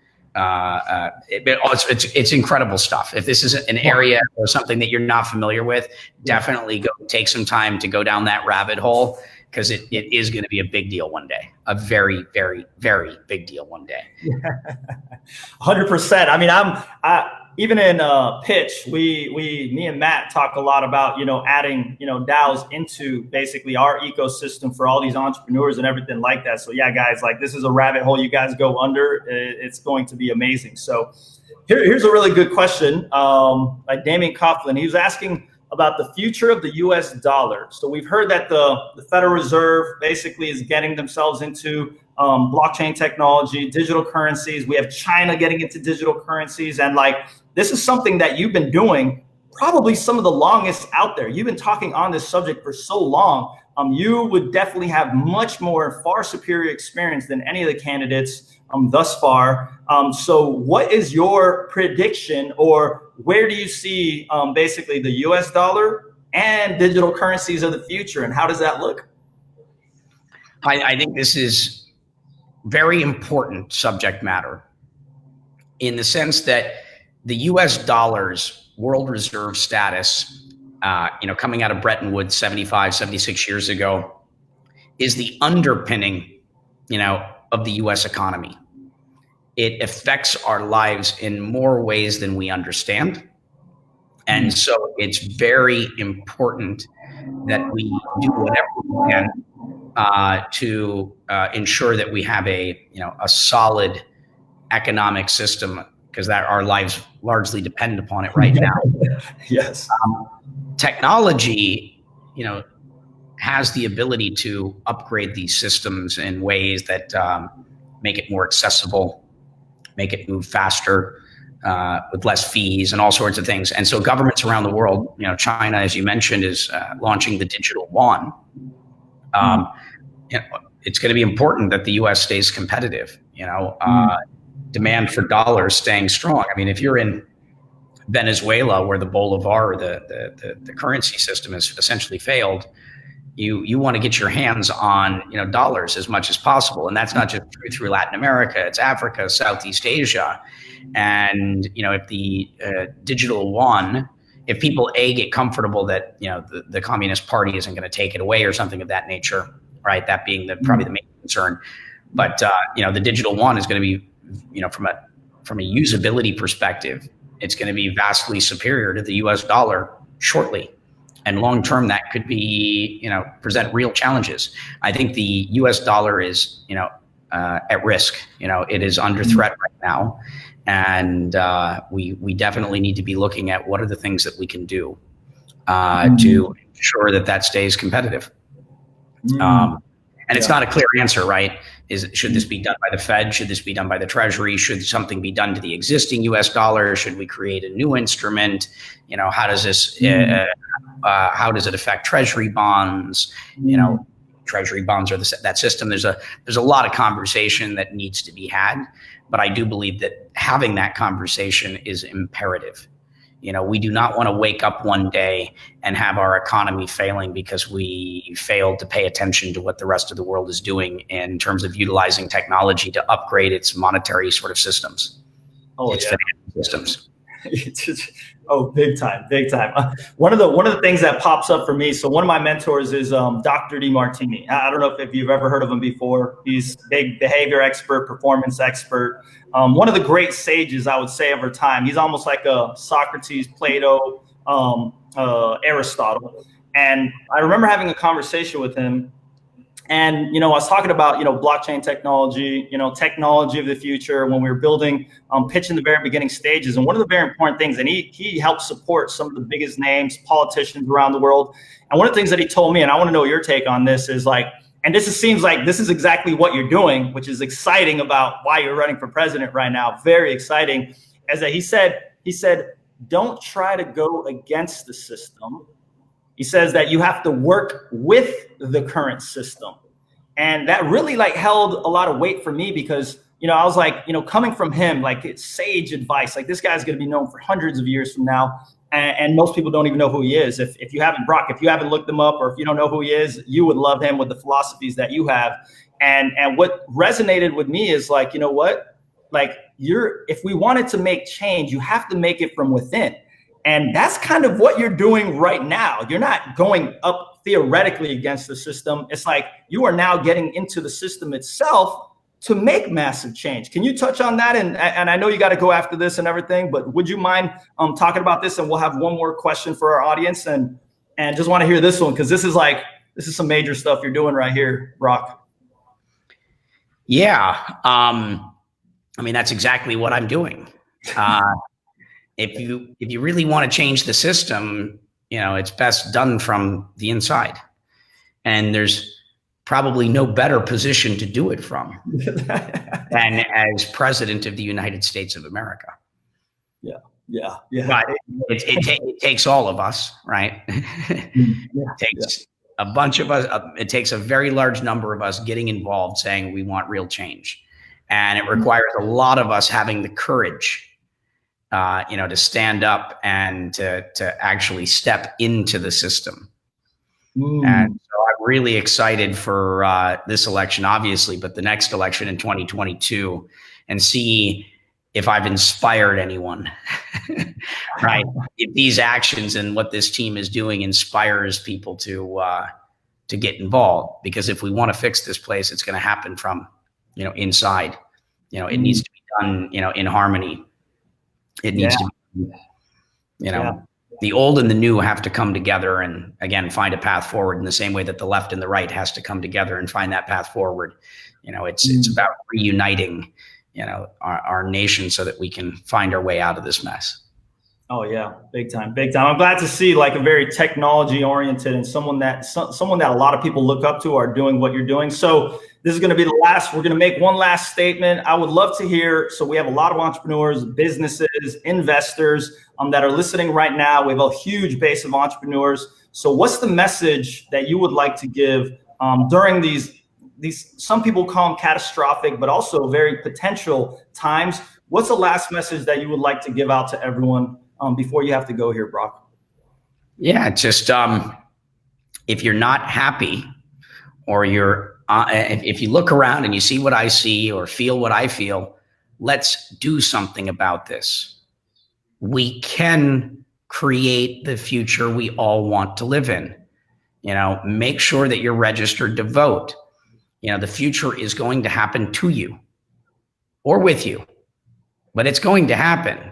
it's incredible stuff. If this is an area or something that you're not familiar with, definitely go take some time to go down that rabbit hole, because it is going to be a big deal one day, a very, very, very big deal one day. 100%. I mean, even in pitch, me and Matt talk a lot about, adding, DAOs into basically our ecosystem for all these entrepreneurs and everything like that. So yeah, guys, like this is a rabbit hole you guys go under. It's going to be amazing. So here's a really good question. By Damien Coughlin, he was asking about the future of the US dollar. So we've heard that the Federal Reserve basically is getting themselves into blockchain technology, digital currencies. We have China getting into digital currencies. And like, this is something that you've been doing probably some of the longest out there. You've been talking on this subject for so long. You would definitely have far superior experience than any of the candidates thus far. So what is your prediction, or where do you see basically the US dollar and digital currencies of the future, and how does that look? I think this is very important subject matter, in the sense that the US dollar's world reserve status, coming out of Bretton Woods 75, 76 years ago, is the underpinning, of the US economy. It affects our lives in more ways than we understand. And so it's very important that we do whatever we can to ensure that we have a solid economic system, because that our lives largely depend upon it right now. Yes. Technology, has the ability to upgrade these systems in ways that make it more accessible, make it move faster, with less fees and all sorts of things. And so governments around the world, China, as you mentioned, is launching the digital yuan. It's going to be important that the U.S. stays competitive. Demand for dollars staying strong. I mean, if you're in Venezuela, where the Bolivar, the currency system has essentially failed, you want to get your hands on dollars as much as possible, and that's not just through Latin America. It's Africa, Southeast Asia, and if the digital yuan, if people get comfortable that the Communist Party isn't going to take it away or something of that nature, right? That being probably the main concern. But the digital yuan is going to be, from a usability perspective, it's going to be vastly superior to the U.S. dollar shortly. And long term, that could be, present real challenges. I think the U.S. dollar is, at risk. It is under threat right now, and we definitely need to be looking at what are the things that we can do to ensure that stays competitive. And it's not a clear answer, right? Should this be done by the Fed? Should this be done by the Treasury? Should something be done to the existing U.S. dollar? Should we create a new instrument? How does this? How does it affect Treasury bonds? Treasury bonds are that system. There's a lot of conversation that needs to be had, but I do believe that having that conversation is imperative. We do not want to wake up one day and have our economy failing because we failed to pay attention to what the rest of the world is doing in terms of utilizing technology to upgrade its monetary sort of systems, its financial systems. Oh, big time, big time. One of the things that pops up for me. So one of my mentors is Dr. DeMartini. I don't know if you've ever heard of him before. He's a big behavior expert, performance expert. One of the great sages, I would say, of our time. He's almost like a Socrates, Plato, Aristotle. And I remember having a conversation with him. And, I was talking about, blockchain technology, technology of the future when we were building, pitch in the very beginning stages. And one of the very important things, and he helped support some of the biggest names, politicians around the world. And one of the things that he told me, and I want to know your take on this, is like, and seems like this is exactly what you're doing, which is exciting about why you're running for president right now. Very exciting. As that he said, don't try to go against the system. He says that you have to work with the current system. And that really like held a lot of weight for me because, you know, I was like, you know, coming from him, like it's sage advice, like this guy's going to be known for hundreds of years from now. And most people don't even know who he is. If you haven't, Brock, if you haven't looked him up, or if you don't know who he is, you would love him with the philosophies that you have. And what resonated with me is like, you know what, like if we wanted to make change, you have to make it from within. And that's kind of what you're doing right now. You're not going up theoretically against the system. It's like you are now getting into the system itself to make massive change. Can you touch on that? And I know you got to go after this and everything, but would you mind talking about this? And we'll have one more question for our audience, and just want to hear this one, because this is some major stuff you're doing right here, Brock. Yeah. I mean, that's exactly what I'm doing. If you really want to change the system, you know, it's best done from the inside. And there's probably no better position to do it from than as President of the United States of America. Yeah. But it takes all of us, right? It takes a bunch of us. It takes a very large number of us getting involved, saying we want real change. And it requires a lot of us having the courage, you know, to stand up and to actually step into the system. And so I'm really excited for this election, obviously, but the next election in 2022, and see if I've inspired anyone, right? If these actions and what this team is doing inspires people to get involved, because if we want to fix this place, it's going to happen from, you know, inside. You know, it needs to be done, you know, in harmony. It needs to be, you know, the old and the new have to come together and, again, find a path forward in the same way that the left and the right has to come together and find that path forward. You know, it's about reuniting, you know, our nation so that we can find our way out of this mess. Oh yeah, big time, big time. I'm glad to see like a very technology oriented and someone that a lot of people look up to are doing what you're doing. So this is going to be the last. We're going to make one last statement. I would love to hear. So we have a lot of entrepreneurs, businesses, investors that are listening right now. We have a huge base of entrepreneurs. So what's the message that you would like to give during these, some people call them catastrophic, but also very potential times? What's the last message that you would like to give out to everyone before you have to go here, Brock? Yeah, just if you're not happy, or if you look around and you see what I see or feel what I feel, let's do something about this. We can create the future we all want to live in. You know, make sure that you're registered to vote. You know, the future is going to happen to you or with you, but it's going to happen.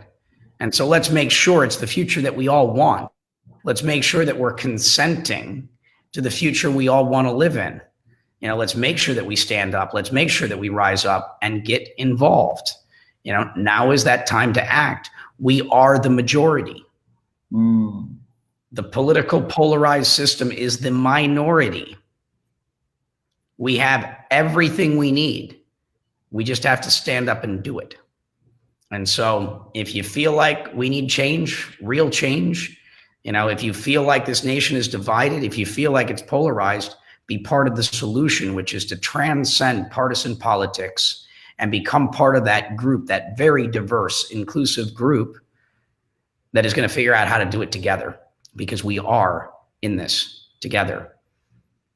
And so let's make sure it's the future that we all want. Let's make sure that we're consenting to the future we all want to live in. You know, let's make sure that we stand up. Let's make sure that we rise up and get involved. You know, now is that time to act. We are the majority. The political polarized system is the minority. We have everything we need. We just have to stand up and do it. And so if you feel like we need change, real change, you know, if you feel like this nation is divided, if you feel like it's polarized, be part of the solution, which is to transcend partisan politics and become part of that group, that very diverse, inclusive group that is going to figure out how to do it together, because we are in this together.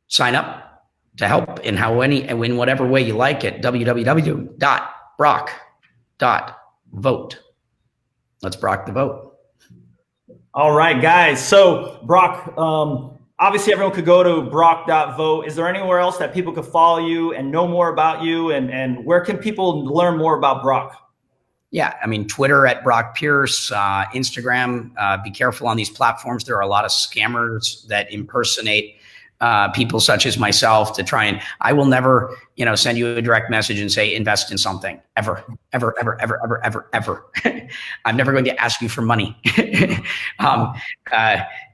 Sign up to help in in whatever way you like it. www.brock.vote. Let's Brock the vote. All right, guys. So Brock, obviously everyone could go to brock.vote. Is there anywhere else that people could follow you and know more about you? And where can people learn more about Brock? Yeah, I mean, Twitter at Brock Pierce, Instagram. Be careful on these platforms. There are a lot of scammers that impersonate people such as myself to try and, I will never, you know, send you a direct message and say, invest in something ever. I'm never going to ask you for money.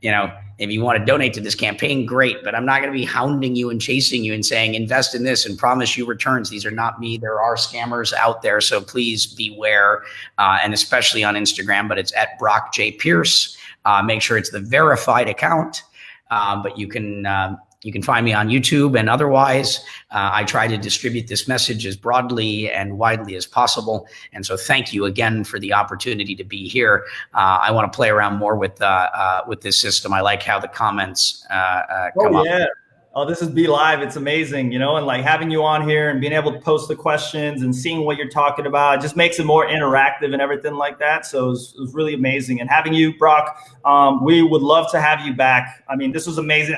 You know, if you want to donate to this campaign, great, but I'm not going to be hounding you and chasing you and saying, invest in this and promise you returns. These are not me. There are scammers out there. So please beware. And especially on Instagram, but it's at Brock J. Pierce. Make sure it's the verified account. But you can You can find me on YouTube and otherwise. I try to distribute this message as broadly and widely as possible. And so thank you again for the opportunity to be here. I want to play around more with this system. I like how the comments come up. Oh, this is Be Live. It's amazing, and like having you on here and being able to post the questions and seeing what you're talking about, it just makes it more interactive and everything like that. So it was really amazing. And having you, Brock, we would love to have you back. I mean, this was amazing.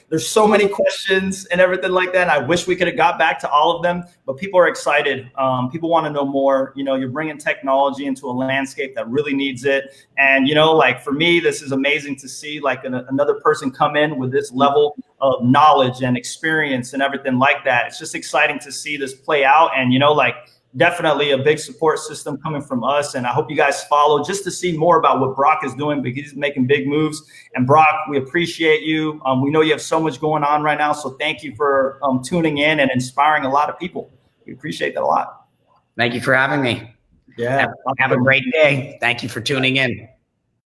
There's so many questions and everything like that. I wish we could have got back to all of them, but people are excited. People want to know more. You're bringing technology into a landscape that really needs it. And, like for me, this is amazing to see like another person come in with this level of knowledge and experience and everything like that. It's just exciting to see this play out. And, like definitely a big support system coming from us. And I hope you guys follow just to see more about what Brock is doing, because he's making big moves. And Brock, we appreciate you. We know you have so much going on right now. So thank you for tuning in and inspiring a lot of people. We appreciate that a lot. Thank you for having me. Yeah. Have a great day. Thank you for tuning in.